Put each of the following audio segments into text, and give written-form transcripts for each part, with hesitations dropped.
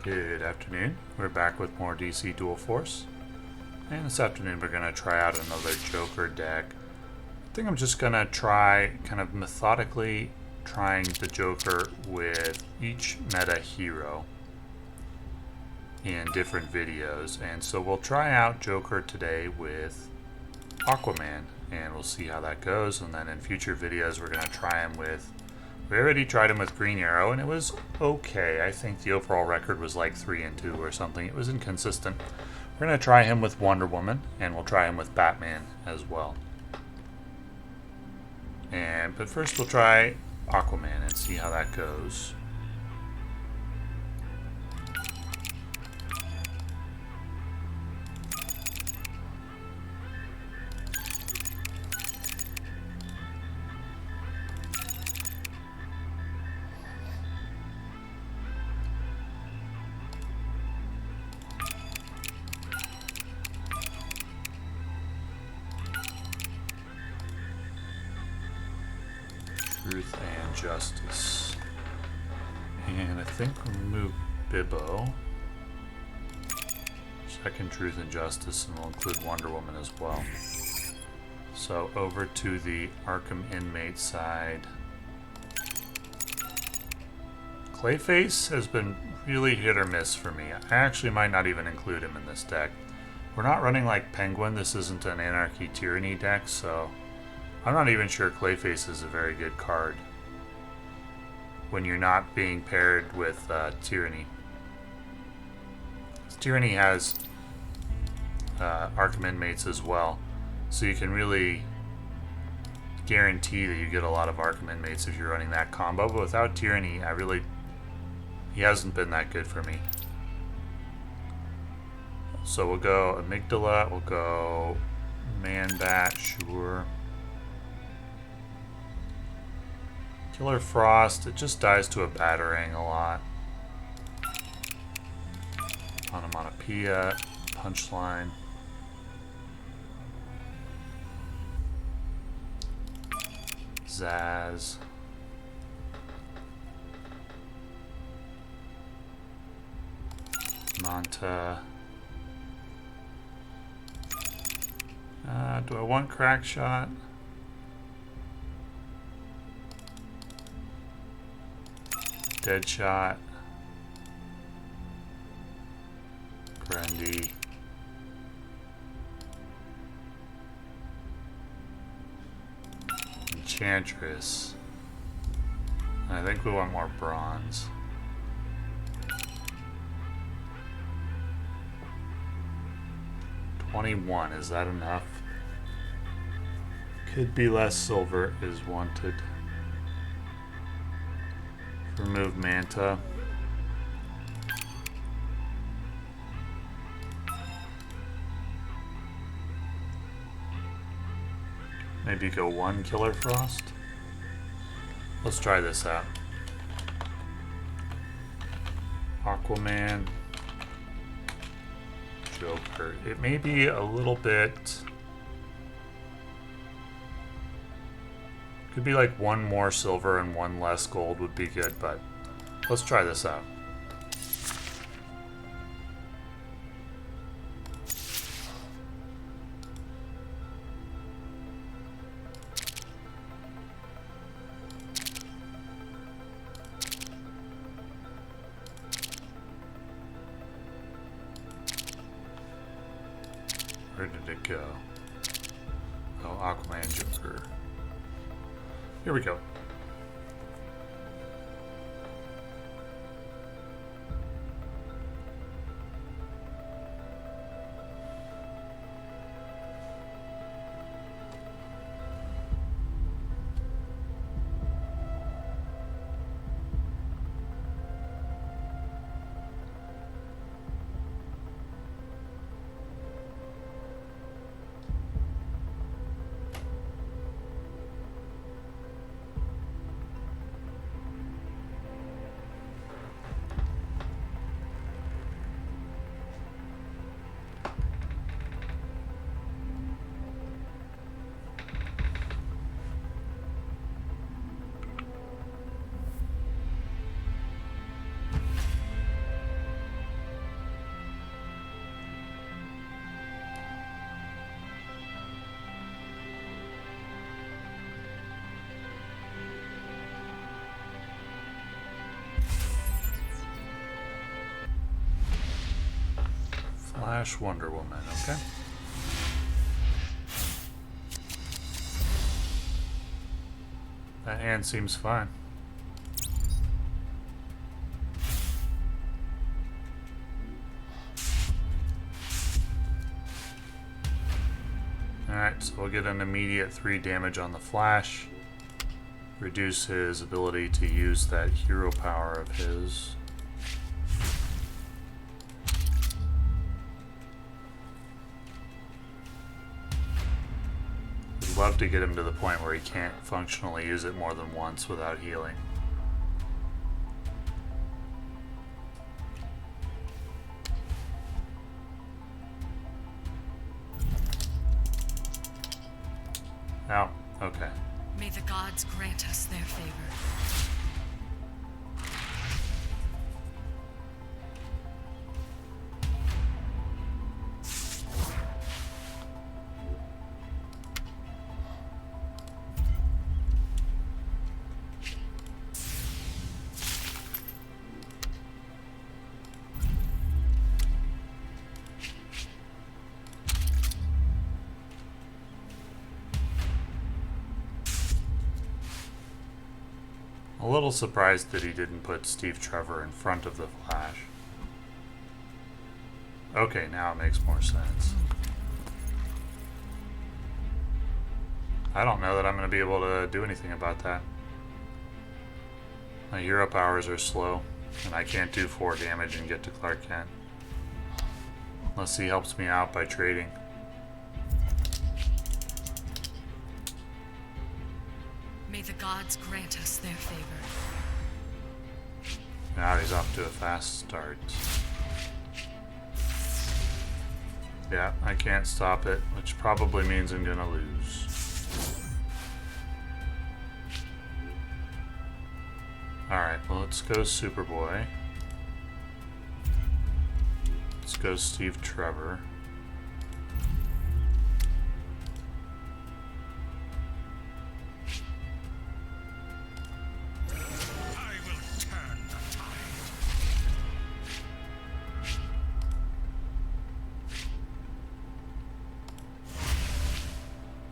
Good afternoon. We're back with more DC Dual Force. And this afternoon we're going to try out another Joker deck. I think I'm just going to try kind of methodically trying the Joker with each meta hero in different videos. And so we'll try out Joker today with Aquaman and we'll see how that goes. And then in future videos we're going to try him with... We already tried him with Green Arrow, and it was okay. I think the overall record was like 3-2 or something. It was inconsistent. We're going to try him with Wonder Woman, and we'll try him with Batman as well. But first we'll try Aquaman and see how that goes. Truth and Justice. And I think we'll remove Bibbo. Second Truth and Justice, and we'll include Wonder Woman as well. So over to the Arkham inmate side. Clayface has been really hit or miss for me. I actually might not even include him in this deck. We're not running like Penguin. This isn't an Anarchy Tyranny deck, so I'm not even sure Clayface is a very good card when you're not being paired with Tyranny. Tyranny has Arkham inmates as well, so you can really guarantee that you get a lot of Arkham inmates if you're running that combo. But without Tyranny, he hasn't been that good for me. So we'll go Amygdala, we'll go Man-Bat, sure. Killer Frost, it just dies to a Batarang a lot. Onomatopoeia, Punchline. Zaz. Manta. Do I want Crack Shot? Deadshot, Grundy, Enchantress. I think we want more bronze. $21, is that enough? Could be less silver is wanted. Remove Manta. Maybe go one Killer Frost. Let's try this out. Aquaman. Joker. It may be a little bit... Could be like one more silver and one less gold would be good, but let's try this out. Where did it go? Oh, Aquaman Joker. Here we go. Flash Wonder Woman, okay. That hand seems fine. Alright, so we'll get an immediate 3 damage on the Flash. Reduce his ability to use that hero power of his. Would love to get him to the point where he can't functionally use it more than once without healing. Oh, okay. May the gods grant us their favor. A little surprised that he didn't put Steve Trevor in front of the Flash. Okay, now it makes more sense. I don't know that I'm going to be able to do anything about that. My hero powers are slow, and I can't do 4 damage and get to Clark Kent. Unless he helps me out by trading. May the gods grant us their favor. Now he's off to a fast start. Yeah, I can't stop it, which probably means I'm gonna lose. Alright, well, let's go Superboy. Let's go Steve Trevor.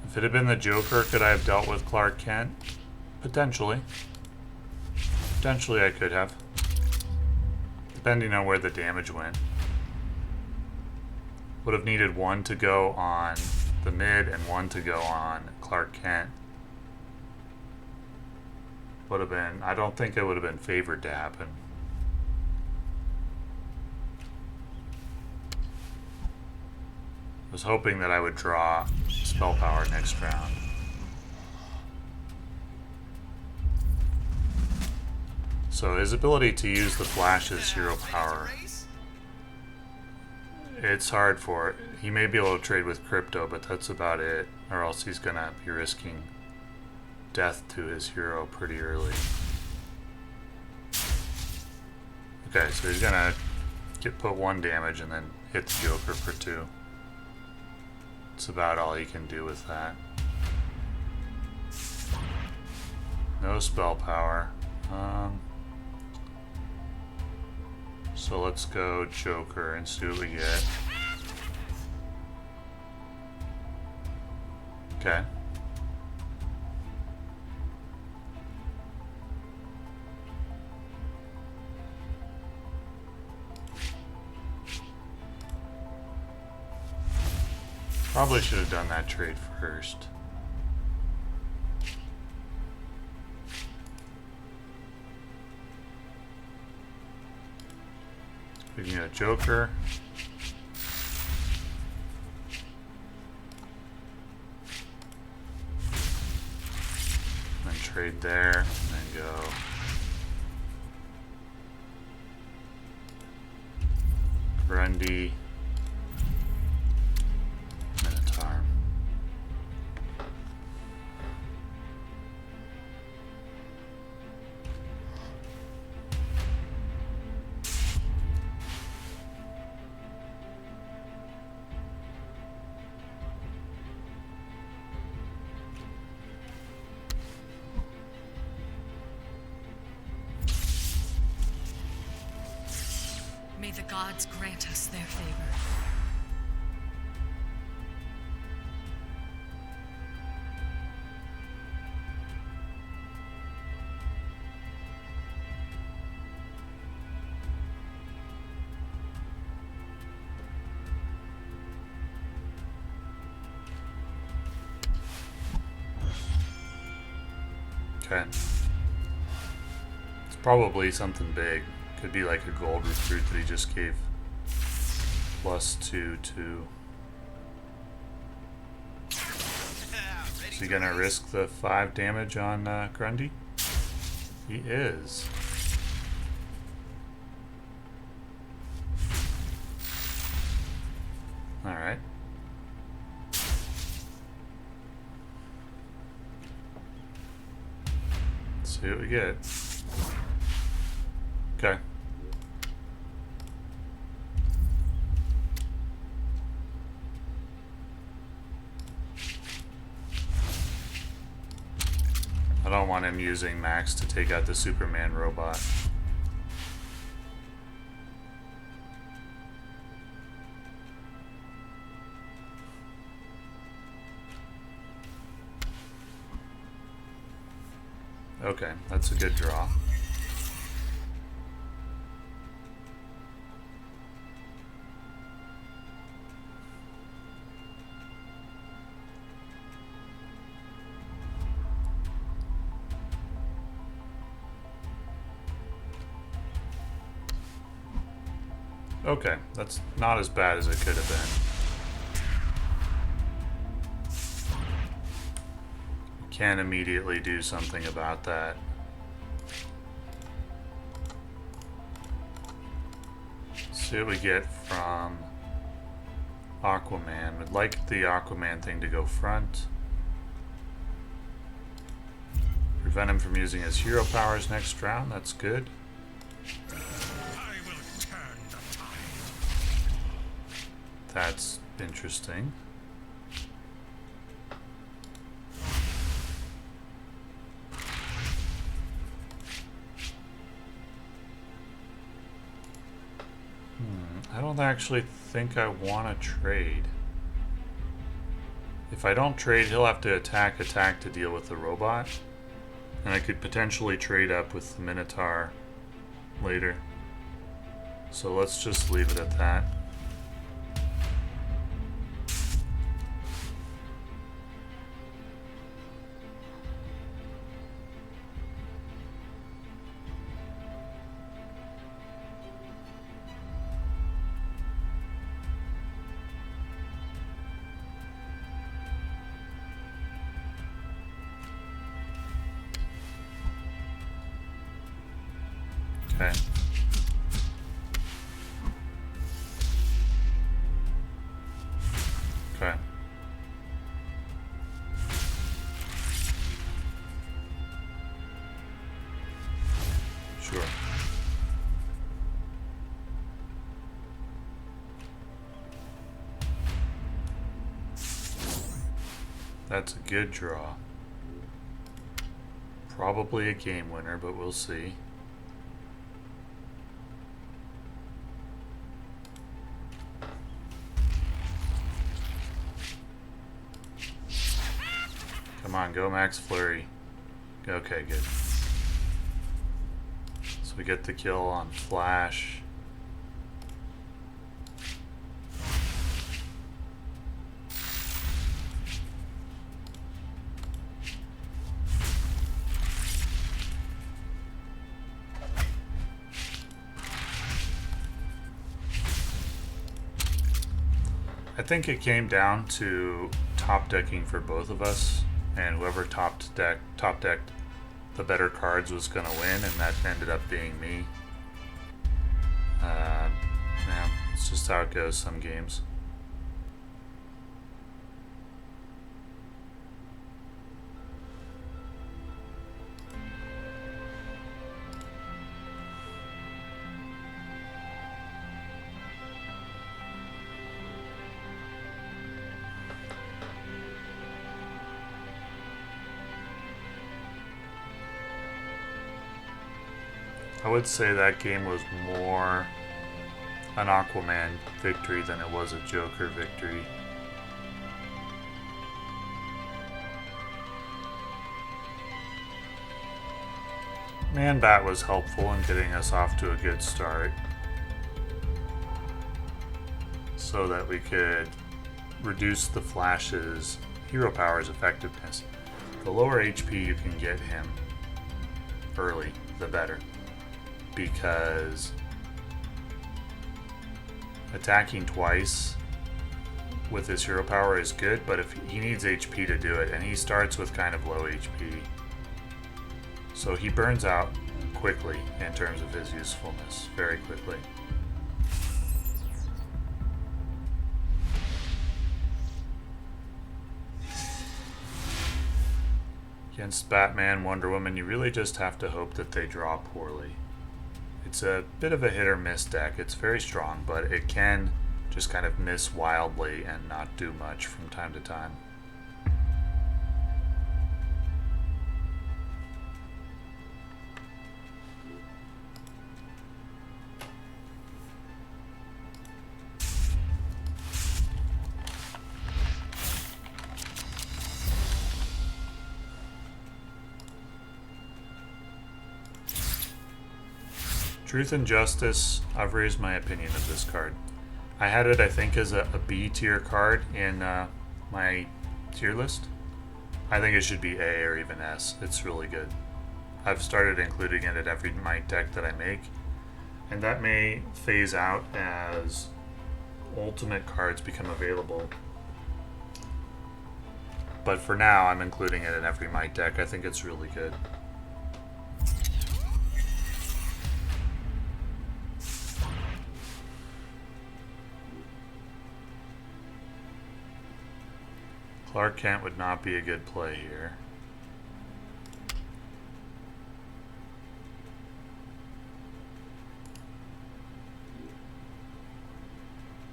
If it had been the Joker, could I have dealt with Clark Kent? Potentially. Potentially I could have. Depending on where the damage went. Would have needed 1 to go on the mid and 1 to go on Clark Kent. Would have been, I don't think it would have been favored to happen. I was hoping that I would draw spell power next round. So his ability to use the Flash's hero power, it's hard for it. He may be able to trade with Crypto, but that's about it, or else he's gonna be risking death to his hero pretty early. Okay, so he's gonna put 1 damage and then hit the Joker for 2. That's about all he can do with that. No spell power. So let's go Joker and see what we get. Okay. Probably should have done that trade first. We can get a Joker. And trade there, and then go. Grundy. Minotaur. May the gods grant us their favor. Okay. It's probably something big. Could be like a gold recruit that he just gave +2 to. Is he gonna risk the 5 damage on Grundy? He is. Alright. See what we get. Okay. I don't want him using Max to take out the Superman robot. Okay, that's a good draw. Okay, that's not as bad as it could have been. Can immediately do something about that. See what we get from Aquaman. Would like the Aquaman thing to go front. Prevent him from using his hero powers next round. That's good. That's interesting. I don't actually think I want to trade. If I don't trade, he'll have to attack to deal with the robot. And I could potentially trade up with the Minotaur later. So let's just leave it at that. Okay. Okay. Sure. That's a good draw. Probably a game winner, but we'll see. Come on, go Max Flurry. Okay, good. So we get the kill on Flash. I think it came down to top decking for both of us, and whoever top decked the better cards was going to win, and that ended up being me. Yeah, it's just how it goes some games. I would say that game was more an Aquaman victory than it was a Joker victory. Man-Bat was helpful in getting us off to a good start so that we could reduce the Flash's hero power's effectiveness. The lower HP you can get him, early, the better. Because attacking twice with his hero power is good, but if he needs HP to do it, and he starts with kind of low HP. So he burns out quickly in terms of his usefulness, very quickly. Against Batman, Wonder Woman, you really just have to hope that they draw poorly. It's a bit of a hit or miss deck. It's very strong, but it can just kind of miss wildly and not do much from time to time. Truth and Justice, I've raised my opinion of this card. I had it, I think, as a B tier card in my tier list. I think it should be A or even S. It's really good. I've started including it in every Might deck that I make, and that may phase out as ultimate cards become available. But for now, I'm including it in every Might deck. I think it's really good. Clark Kent would not be a good play here.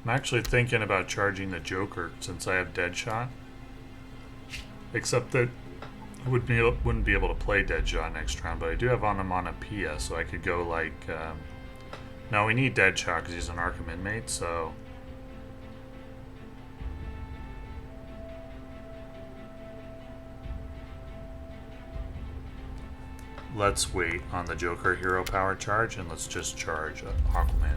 I'm actually thinking about charging the Joker since I have Deadshot. Except that I wouldn't be able to play Deadshot next round, but I do have Onomatopoeia, so I could go like... no, we need Deadshot because he's an Arkham inmate, so... Let's wait on the Joker hero power charge and let's just charge Aquaman.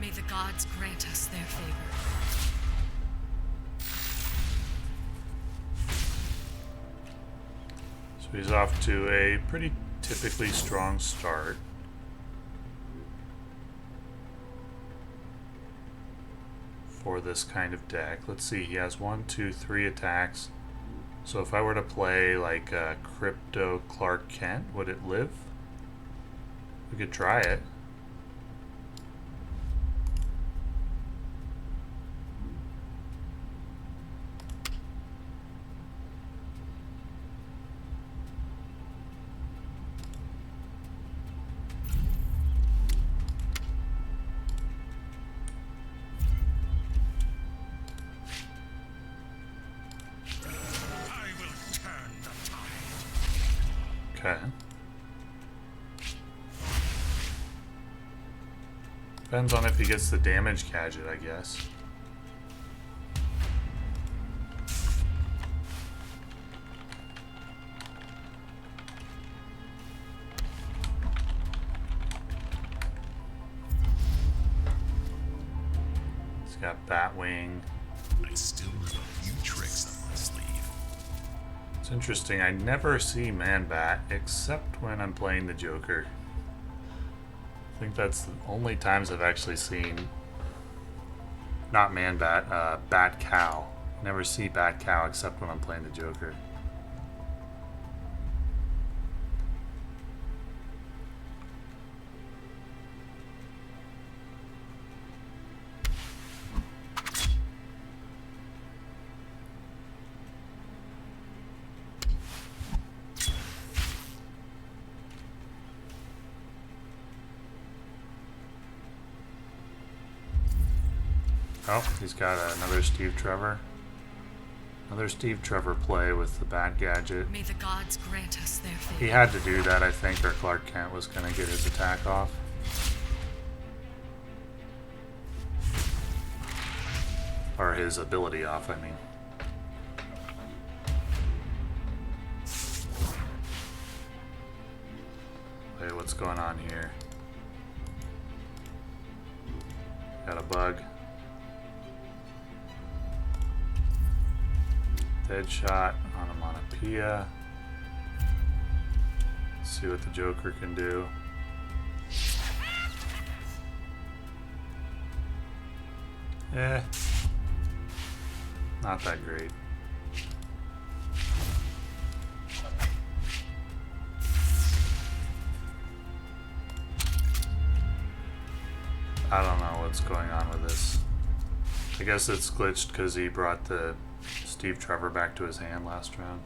May the gods grant us their favor. So he's off to a pretty typically strong start. For this kind of deck. Let's see, he has 1, 2, 3 attacks. So if I were to play like Crypto Clark Kent, would it live? We could try it. Okay. Depends on if he gets the damage gadget, I guess. He's got Batwing. I still have a few tricks up my sleeve. It's interesting, I never see Man-Bat except when I'm playing the Joker. I think that's the only times I've actually seen, not Man-Bat, Bat-Cow. Never see Bat-Cow except when I'm playing the Joker. Oh, he's got another Steve Trevor. Another Steve Trevor play with the Bat Gadget. May the gods grant us their favor. He had to do that, I think, or Clark Kent was going to get his attack off. Or his ability off, I mean. Wait, what's going on here? Got a bug. Deadshot on Onomatopoeia. See what the Joker can do. Eh. Not that great. I don't know what's going on with this. I guess it's glitched because he brought the Steve Trevor back to his hand last round.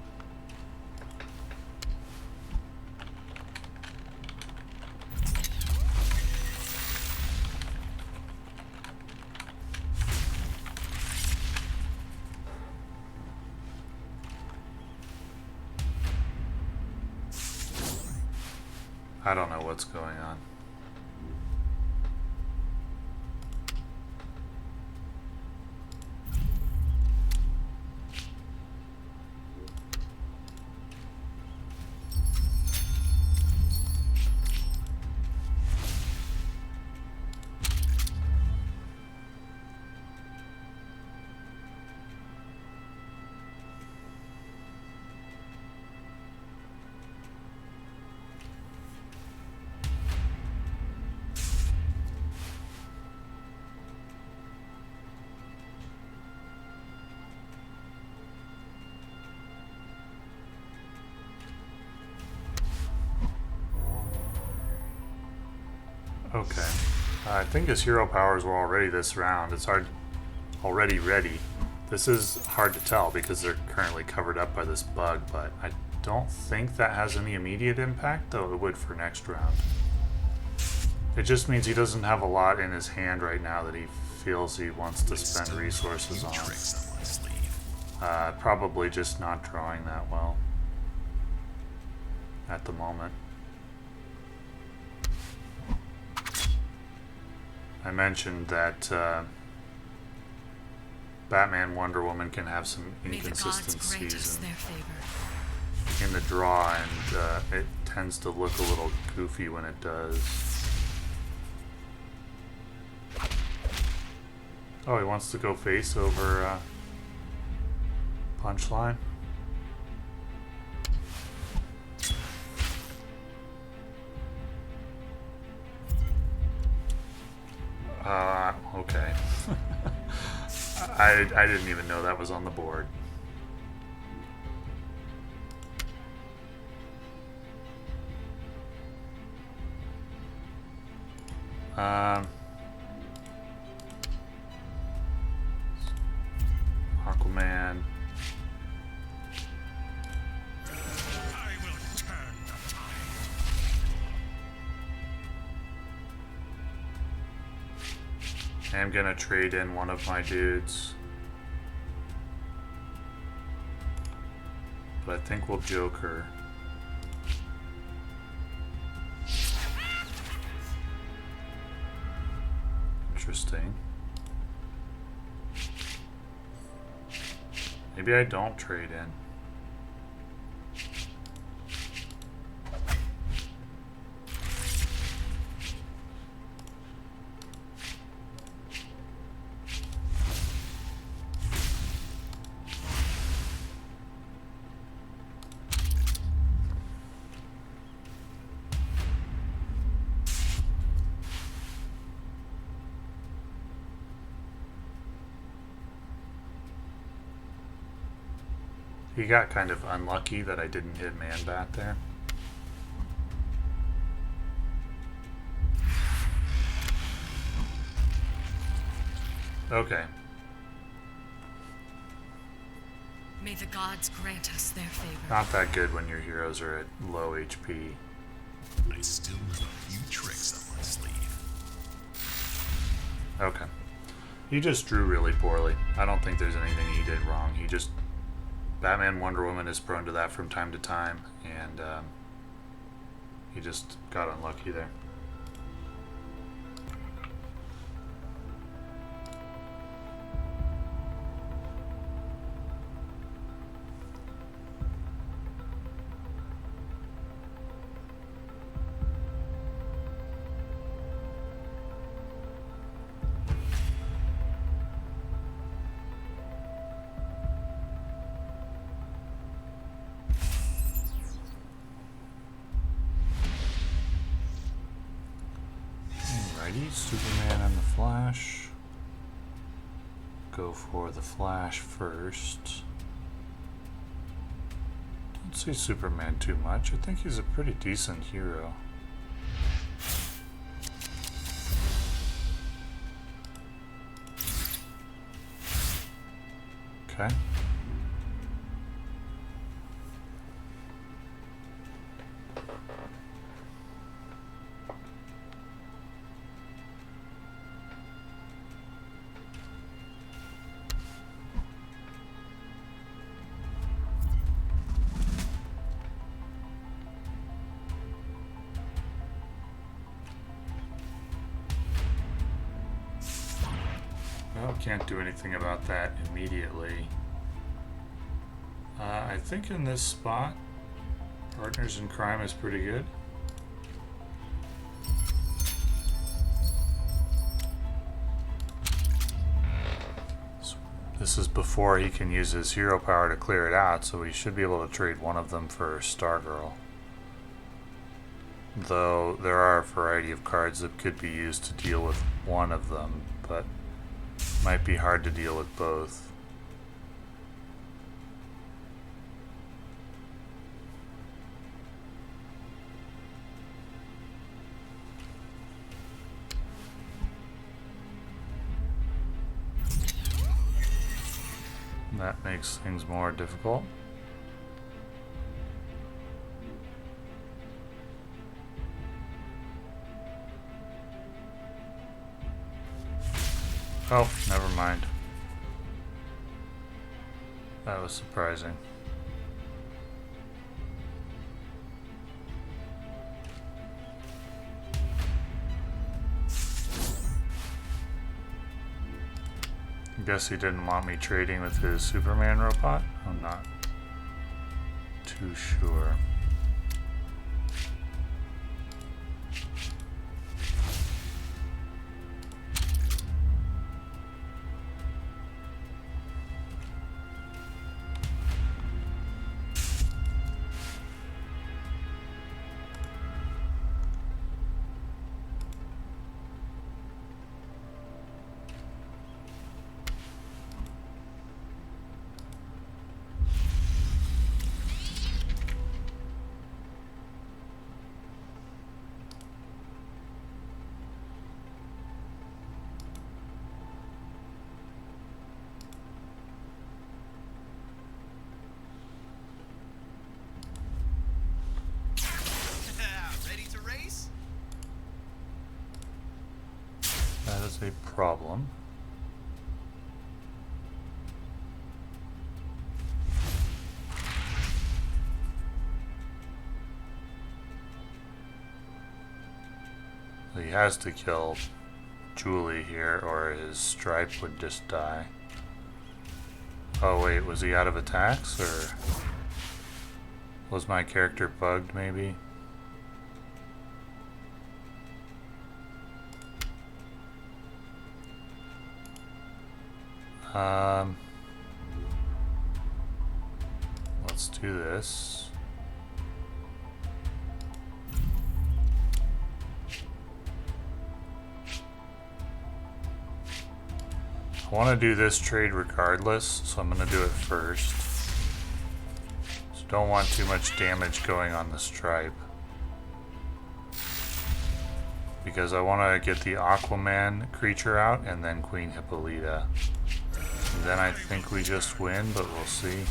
I don't know what's going on. Okay. I think his hero powers were already this round. It's already ready. This is hard to tell because they're currently covered up by this bug, but I don't think that has any immediate impact, though it would for next round. It just means he doesn't have a lot in his hand right now that he feels he wants to spend resources on. Probably just not drawing that well at the moment. I mentioned that Batman Wonder Woman can have some inconsistencies in the draw, and it tends to look a little goofy when it does. Oh, he wants to go face over Punchline. Okay. I didn't even know that was on the board. Aquaman. I'm gonna trade in one of my dudes. But I think we'll Joker. Interesting. Maybe I don't trade in. He got kind of unlucky that I didn't hit Man-Bat there. Okay. May the gods grant us their favor. Not that good when your heroes are at low HP. I still have a few tricks up my sleeve. Okay. He just drew really poorly. I don't think there's anything he did wrong. He just Batman Wonder Woman is prone to that from time to time, and he just got unlucky there. Superman and the Flash. Go for the Flash first. Don't see Superman too much. I think he's a pretty decent hero. Okay. Well, can't do anything about that immediately. I think in this spot, Partners in Crime is pretty good. This is before he can use his hero power to clear it out, so he should be able to trade one of them for Stargirl. Though there are a variety of cards that could be used to deal with one of them, but might be hard to deal with both. That makes things more difficult. Oh, never mind. That was surprising. I guess he didn't want me trading with his Superman robot? I'm not too sure. That is a problem. He has to kill Julie here, or his stripe would just die. Oh wait, was he out of attacks, or was my character bugged maybe? Let's do this. I want to do this trade regardless, so I'm going to do it first. So don't want too much damage going on the stripe, because I want to get the Aquaman creature out and then Queen Hippolyta. And then I think we just win, but we'll see.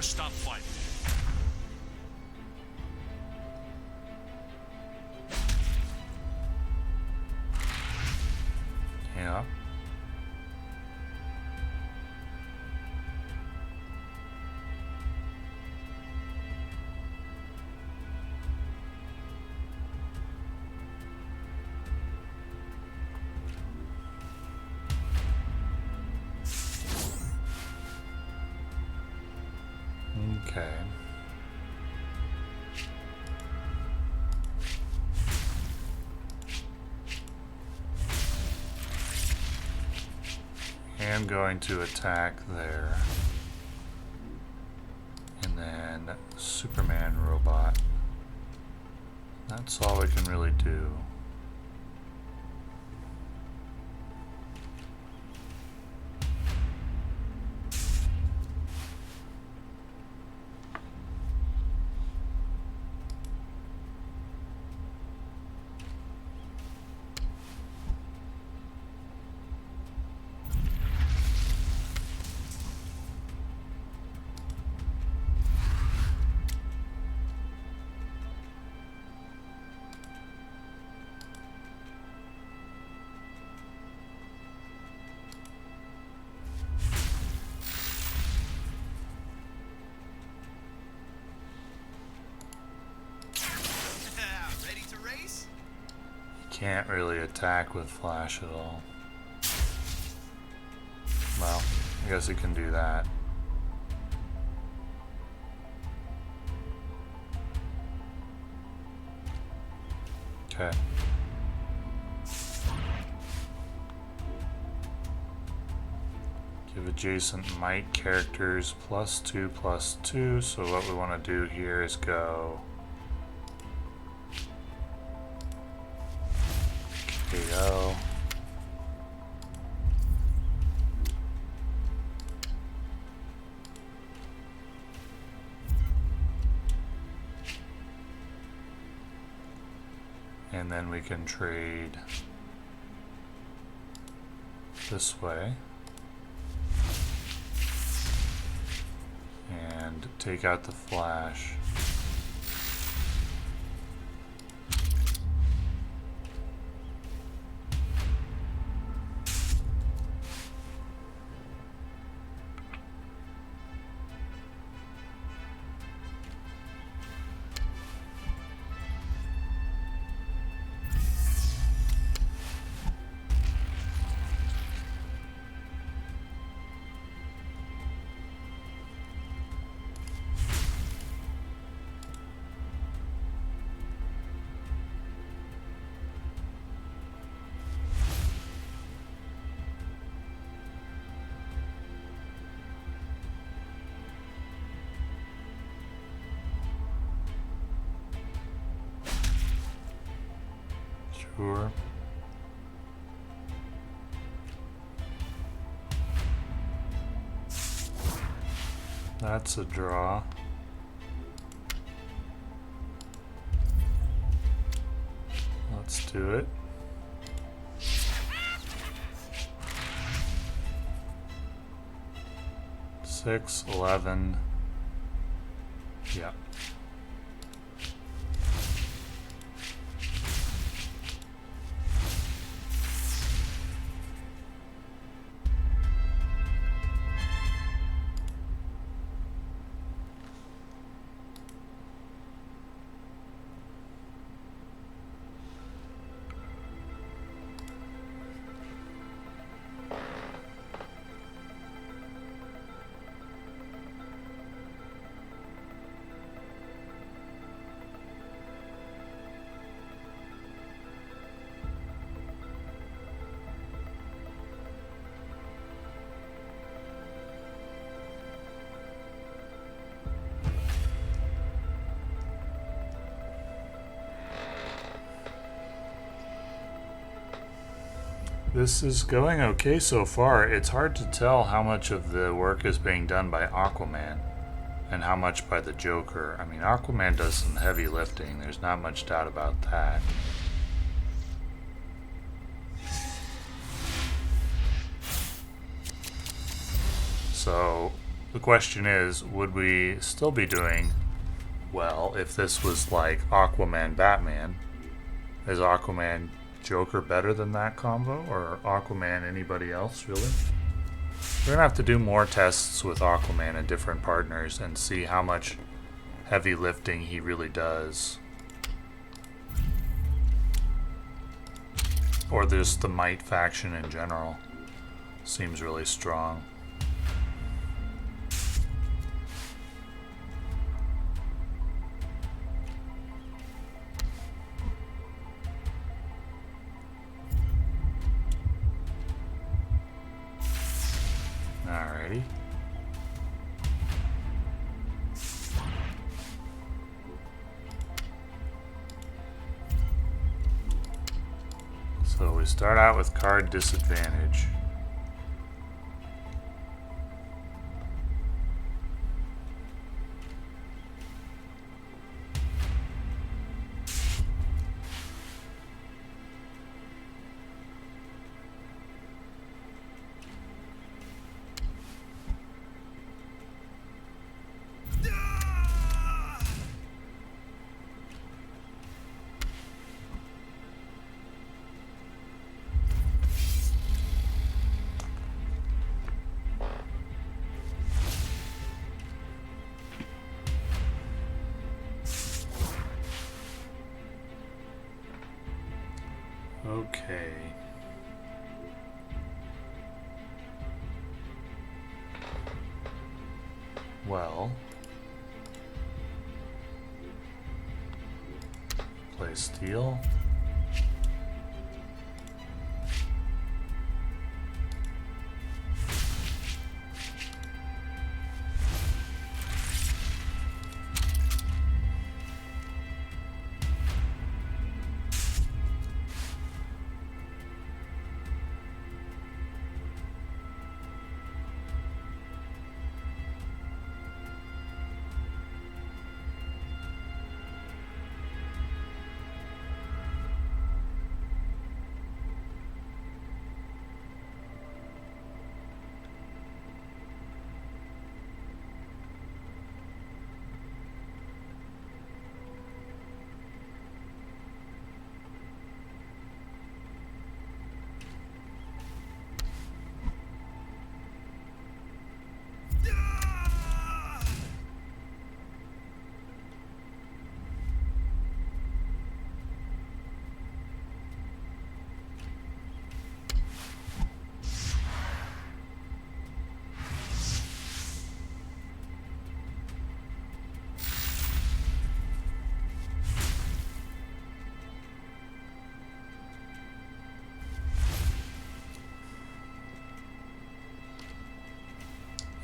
stop fighting. Yeah. Okay. I'm going to attack there. And then Superman robot. That's all we can really do. Ready to race? Can't really attack with Flash at all. Well, I guess he can do that. Okay. Give adjacent might characters +2/+2. So what we want to do here is go KO. And then we can trade this way and take out the Flash. Sure. That's a draw. Let's do it. Six, 11. Yeah. This is going okay so far. It's hard to tell how much of the work is being done by Aquaman and how much by the Joker. I mean, Aquaman does some heavy lifting. There's not much doubt about that. So, The question is, would we still be doing well if this was like Aquaman Batman? Is Aquaman Joker better than that combo? Or Aquaman anybody else, really? We're gonna have to do more tests with Aquaman and different partners and see how much heavy lifting he really does. Or just the Might faction in general seems really strong. Alrighty. So we start out with card disadvantage. Okay. Well, play steel.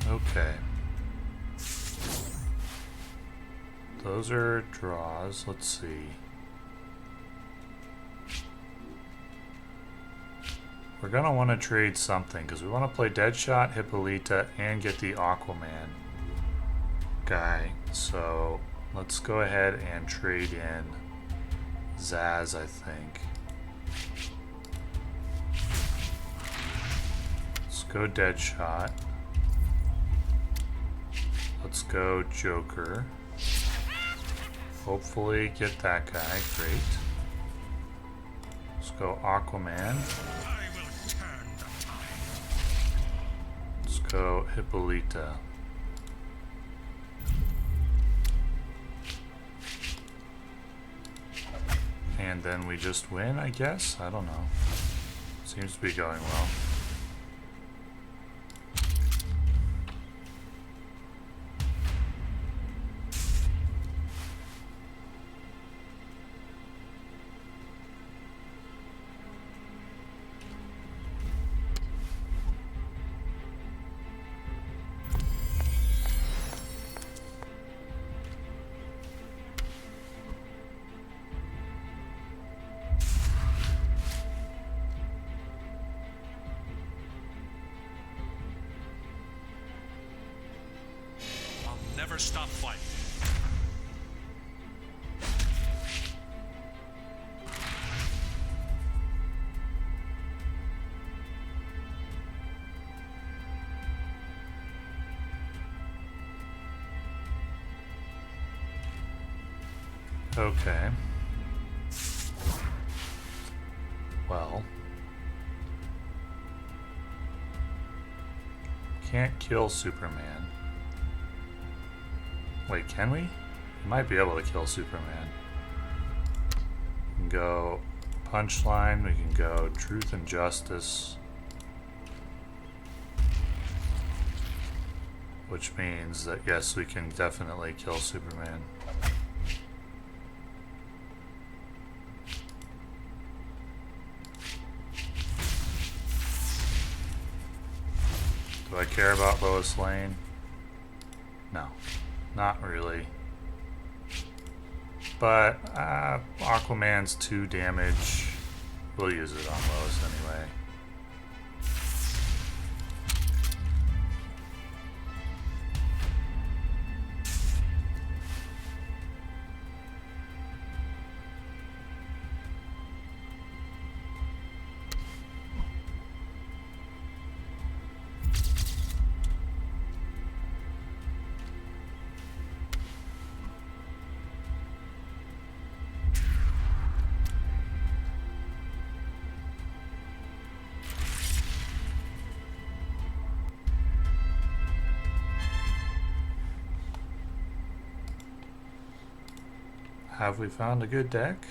Okay. Those are draws. Let's see. We're gonna want to trade something because we want to play Deadshot, Hippolyta, and get the Aquaman guy. So let's go ahead and trade in Zaz, I think. Let's go Deadshot. Let's go Joker. Hopefully get that guy. Great. Let's go Aquaman. Let's go Hippolyta. And then we just win, I guess? I don't know. Seems to be going well. Never stop fighting. Okay. Well. Can't kill Superman. Wait, can we? We might be able to kill Superman. We can go Punchline, we can go Truth and Justice. Which means that yes, we can definitely kill Superman. Do I care about Lois Lane? No, not really. But Aquaman's 2 damage. We'll use it on Lois anyway. Have we found a good deck?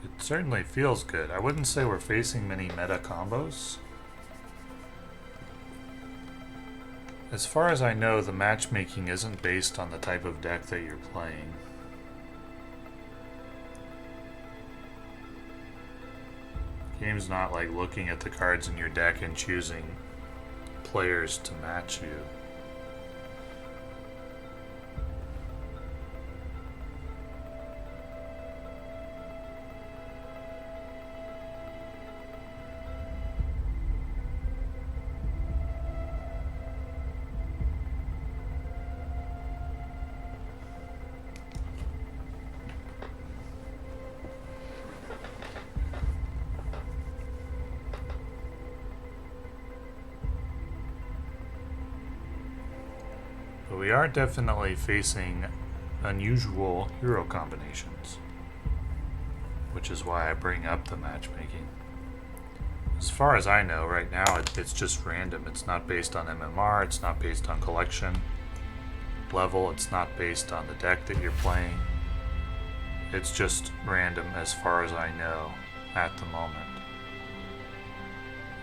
It certainly feels good. I wouldn't say we're facing many meta combos. As far as I know, the matchmaking isn't based on the type of deck that you're playing. Game's not like looking at the cards in your deck and choosing players to match you. We are definitely facing unusual hero combinations, which is why I bring up the matchmaking. As far as I know, right now it's just random. It's not based on MMR, it's not based on collection level, it's not based on the deck that you're playing. It's just random as far as I know at the moment.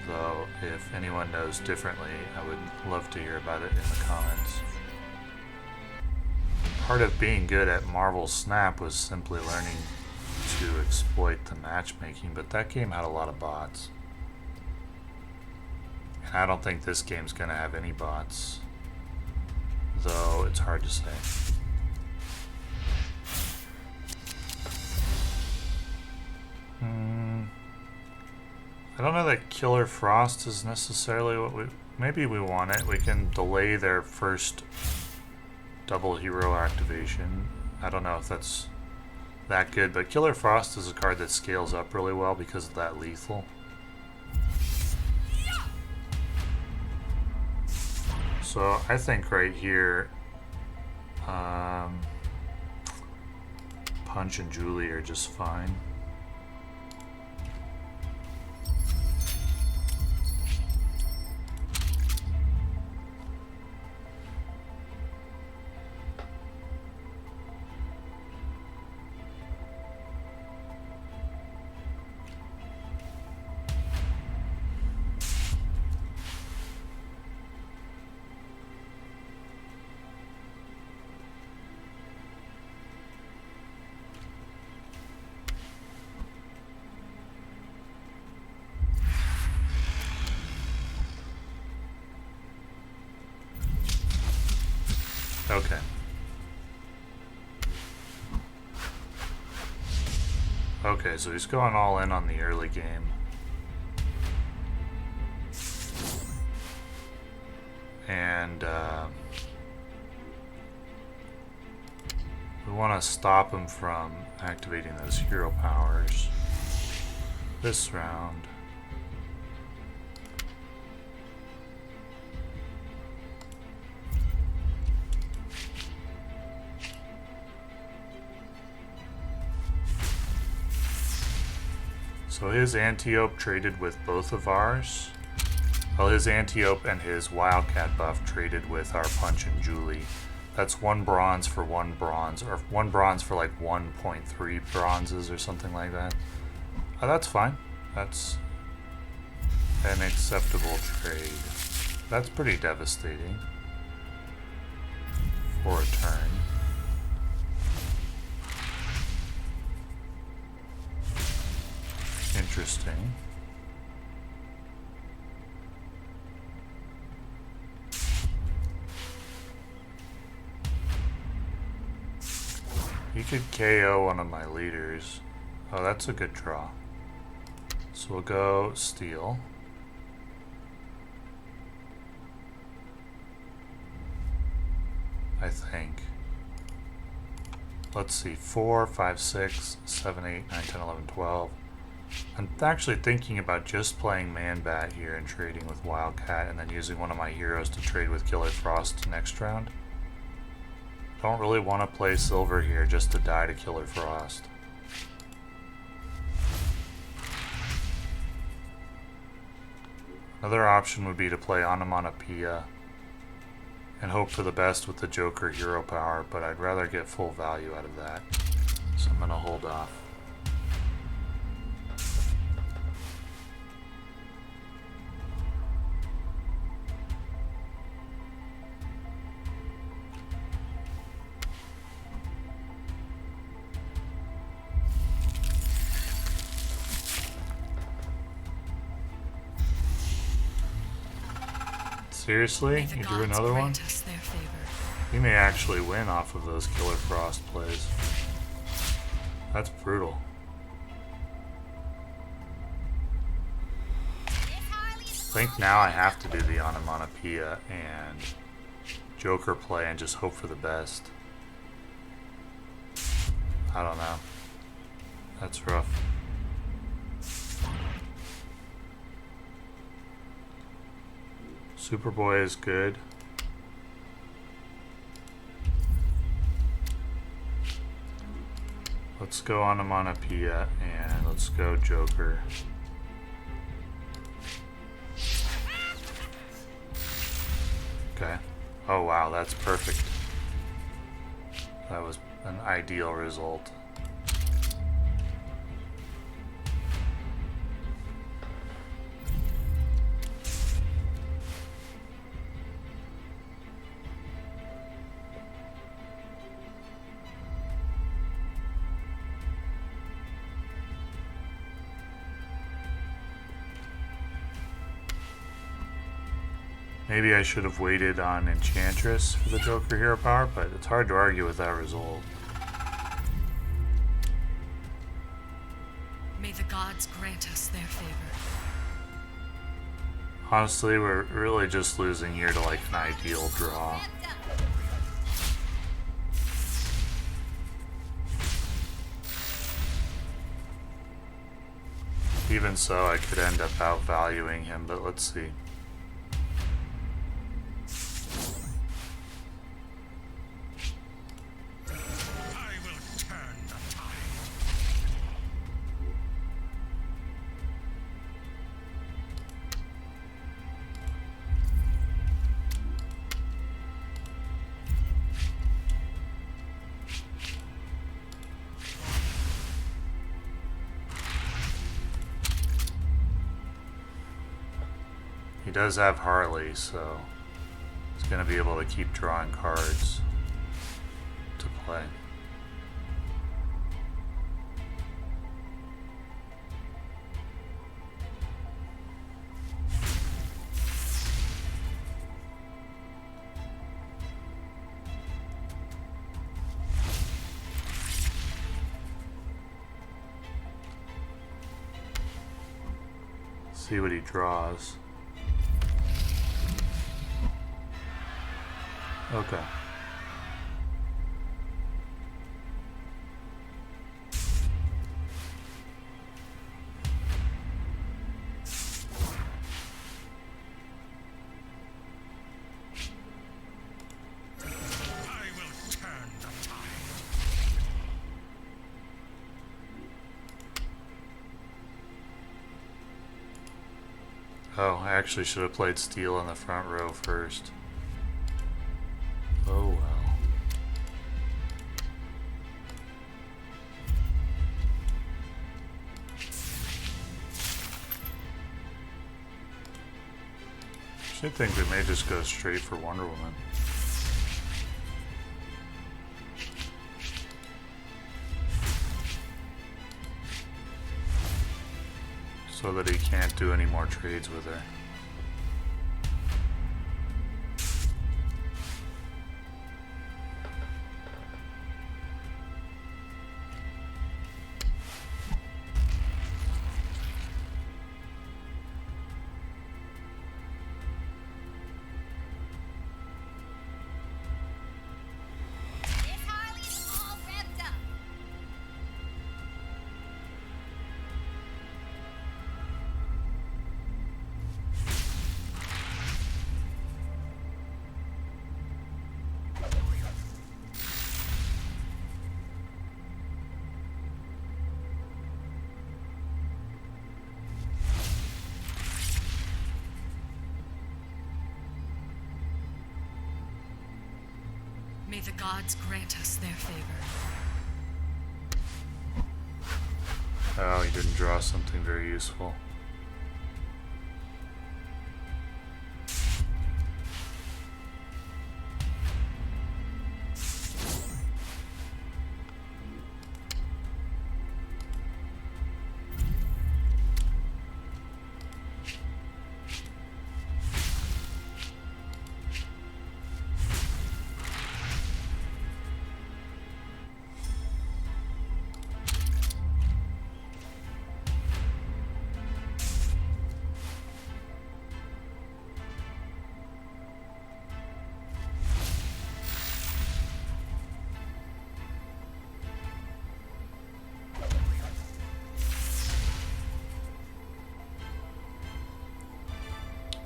Though, if anyone knows differently, I would love to hear about it in the comments. Part of being good at Marvel Snap was simply learning to exploit the matchmaking, but that game had a lot of bots. And I don't think this game's gonna have any bots, though it's hard to say. I don't know that Killer Frost is necessarily what we... Maybe we want it. We can delay their first double hero activation. I don't know if that's that good, but Killer Frost is a card that scales up really well because of that lethal. So I think right here, Punch and Julie are just fine. Okay. Okay, so he's going all in on the early game. And we want to stop him from activating those hero powers this round. So his Antiope traded with both of ours. Well, his Antiope and his Wildcat buff traded with our Punch and Julie. That's 1 bronze for 1 bronze, or 1 bronze for like 1.3 bronzes or something like that. That's fine. That's an acceptable trade. That's pretty devastating for a turn. Interesting. He could KO one of my leaders. Oh, that's a good draw. So we'll go Steel. I think. Let's see. 4, 5, 6, 7, 8, 9, 10, 11, 12. I'm actually thinking about just playing Man-Bat here and trading with Wildcat and then using one of my heroes to trade with Killer Frost next round. Don't really want to play Silver here just to die to Killer Frost. Another option would be to play Onomatopoeia and hope for the best with the Joker hero power, but I'd rather get full value out of that. So I'm going to hold off. Seriously? You do another one? We may actually win off of those Killer Frost plays. That's brutal. I think now I have to do the Onomatopoeia and Joker play and just hope for the best. I don't know. That's rough. Superboy is good. Let's go Onomatopoeia and let's go Joker. Okay. Oh wow, that's perfect. That was an ideal result. Maybe I should have waited on Enchantress for the Joker hero power, but it's hard to argue with that result. May the gods grant us their favor. Honestly, we're really just losing here to like an ideal draw. Even so, I could end up outvaluing him, but let's see. He does have Harley, so he's going to be able to keep drawing cards to play. See what he draws. Okay. Oh, I actually should have played Steel in the front row first. Oh well. I think we may just go straight for Wonder Woman. So that he can't do any more trades with her. May the gods grant us their favor. Oh, he didn't draw something very useful.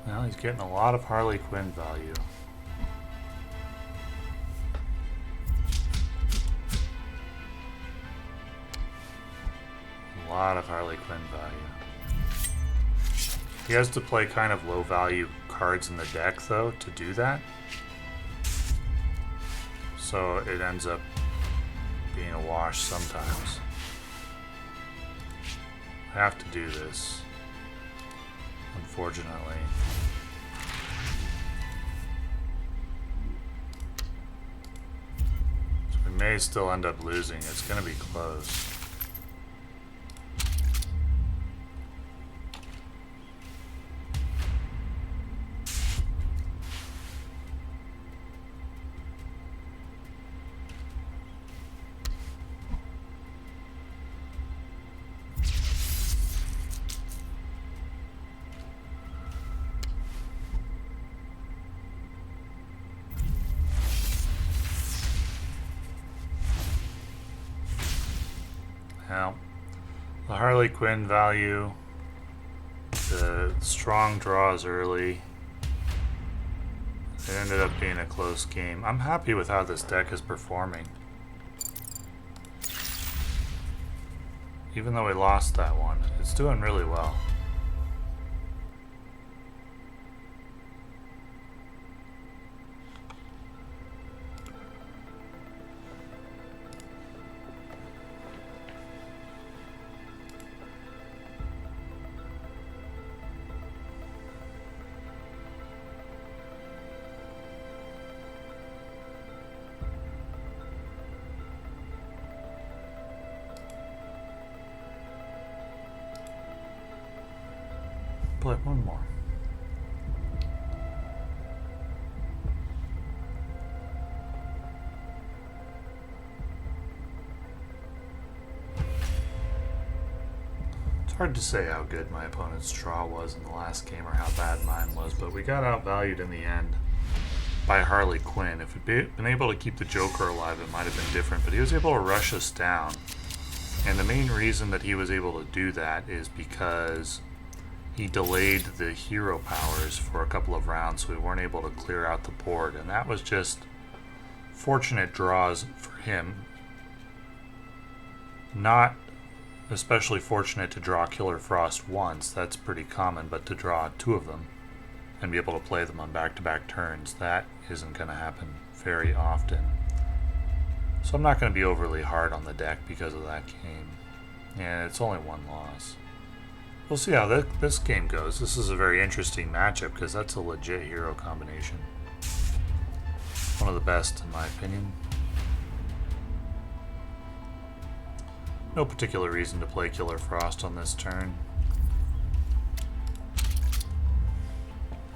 Well, he's getting a lot of Harley Quinn value. A lot of Harley Quinn value. He has to play kind of low value cards in the deck though to do that. So it ends up being a wash sometimes. I have to do this, unfortunately. So we may still end up losing. It's going to be close. Now, the Harley Quinn value, the strong draws early. It ended up being a close game. I'm happy with how this deck is performing. Even though we lost that one, it's doing really well. Play one more. It's hard to say how good my opponent's draw was in the last game or how bad mine was, but we got outvalued in the end by Harley Quinn. If we'd been able to keep the Joker alive, it might have been different, but he was able to rush us down. And the main reason that he was able to do that is because he delayed the hero powers for a couple of rounds, so we weren't able to clear out the board, and that was just fortunate draws for him. Not especially fortunate to draw Killer Frost once. That's pretty common, but to draw two of them and be able to play them on back-to-back turns, that isn't going to happen very often. So I'm not going to be overly hard on the deck because of that game. And it's only one loss. We'll see how this game goes. This is a very interesting matchup because that's a legit hero combination. One of the best in my opinion. No particular reason to play Killer Frost on this turn.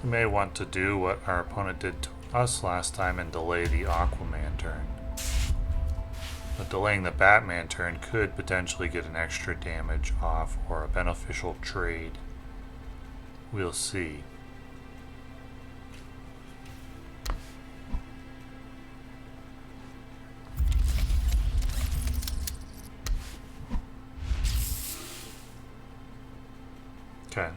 We may want to do what our opponent did to us last time and delay the Aquaman turn. But delaying the Batman turn could potentially get an extra damage off or a beneficial trade. We'll see. Okay.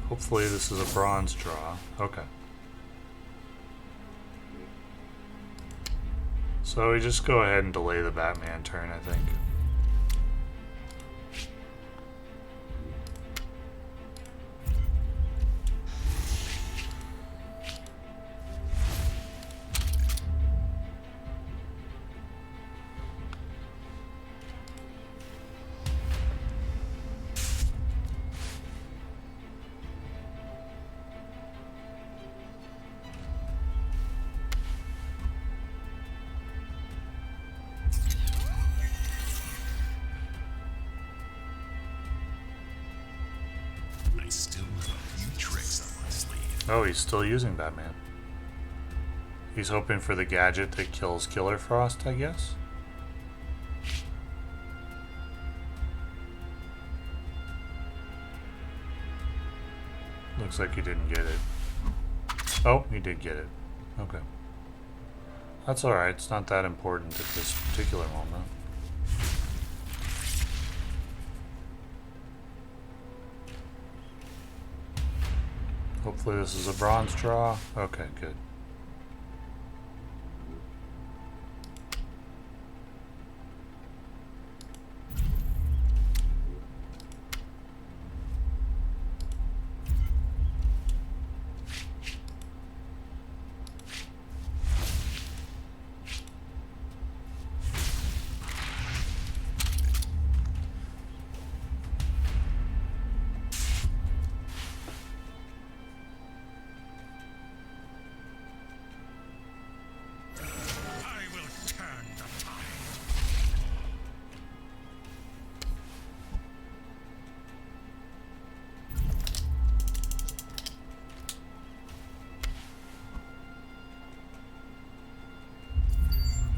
Hopefully this is a bronze draw. Okay. So we just go ahead and delay the Batman turn, I think. I still have a few tricks up my sleeve. Oh, he's still using Batman. He's hoping for the gadget that kills Killer Frost, I guess? Looks like he didn't get it. Oh, he did get it. Okay. That's alright, it's not that important at this particular moment. Hopefully this is a bronze draw. Okay, good.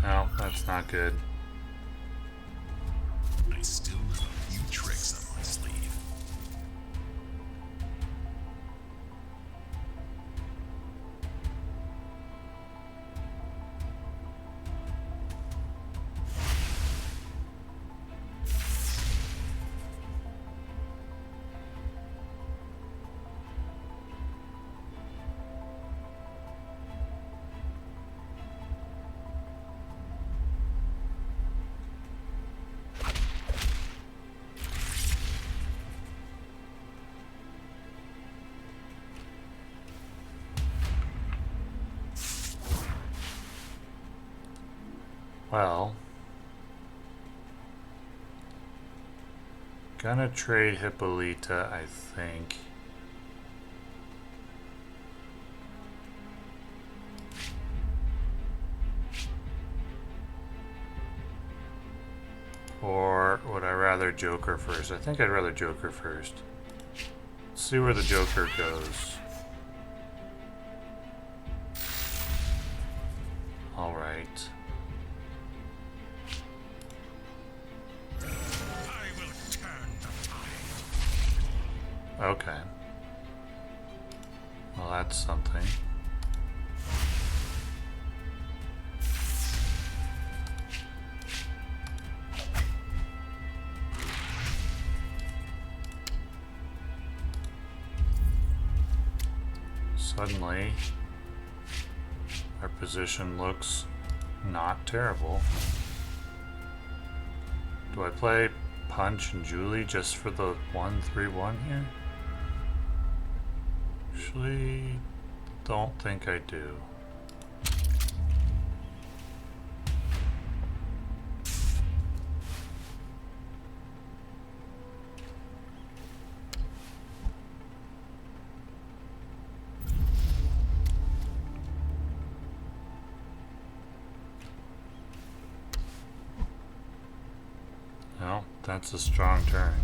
No, that's not good. I still have a few tricks up my sleeve. Well, gonna trade Hippolyta, I think. Or would I rather Joker first? I think I'd rather Joker first. Let's see where the Joker goes. Alright. Okay. Well, that's something. Suddenly, our position looks not terrible. Do I play Punch and Julie just for the 1-3-1 here? Actually, don't think I do. Well, that's a strong turn.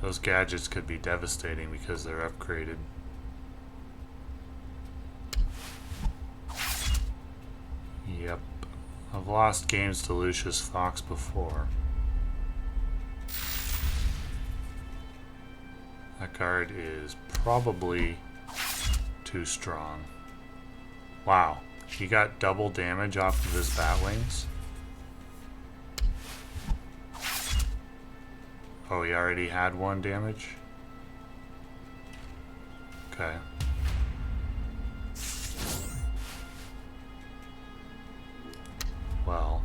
Those gadgets could be devastating because they're upgraded. Yep. I've lost games to Lucius Fox before. That card is probably too strong. Wow. He got double damage off of his Batwings. Oh, he already had 1 damage? Okay. Well,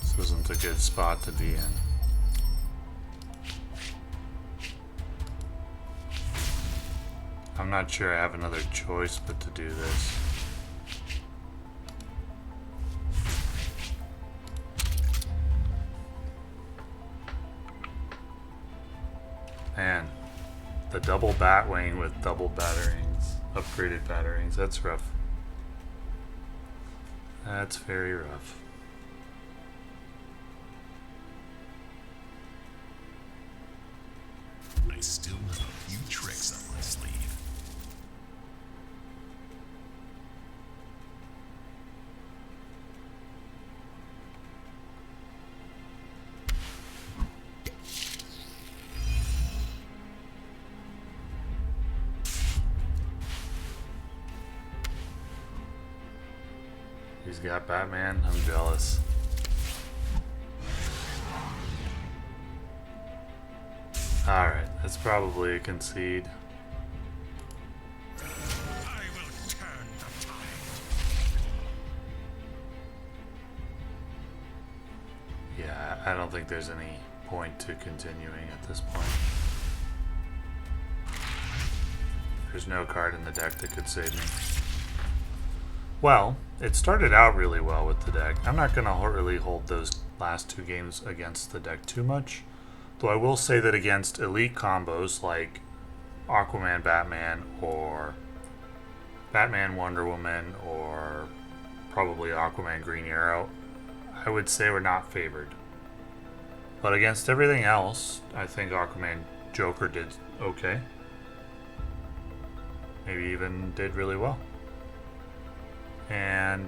this isn't a good spot to be in. I'm not sure I have another choice but to do this. Man, the double Batwing with double batterings, upgraded batterings, that's rough. That's very rough. I still have a few tricks up my sleeve. He's got Batman. I'm jealous. Alright, that's probably a concede. I will turn the tide. Yeah, I don't think there's any point to continuing at this point. There's no card in the deck that could save me. Well, it started out really well with the deck. I'm not going to really hold those last 2 games against the deck too much. Though I will say that against elite combos like Aquaman Batman or Batman Wonder Woman or probably Aquaman Green Arrow, I would say we're not favored. But against everything else, I think Aquaman Joker did okay. Maybe even did really well. And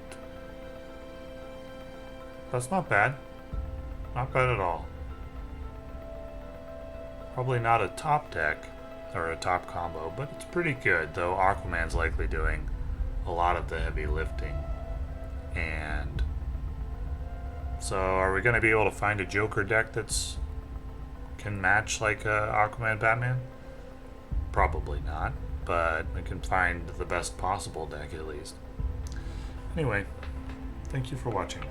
that's not bad. Not bad at all. Probably not a top deck or a top combo, but it's pretty good, though Aquaman's likely doing a lot of the heavy lifting. And so are we going to be able to find a Joker deck that's can match like Aquaman Batman? Probably not, but we can find the best possible deck at least. Anyway, thank you for watching.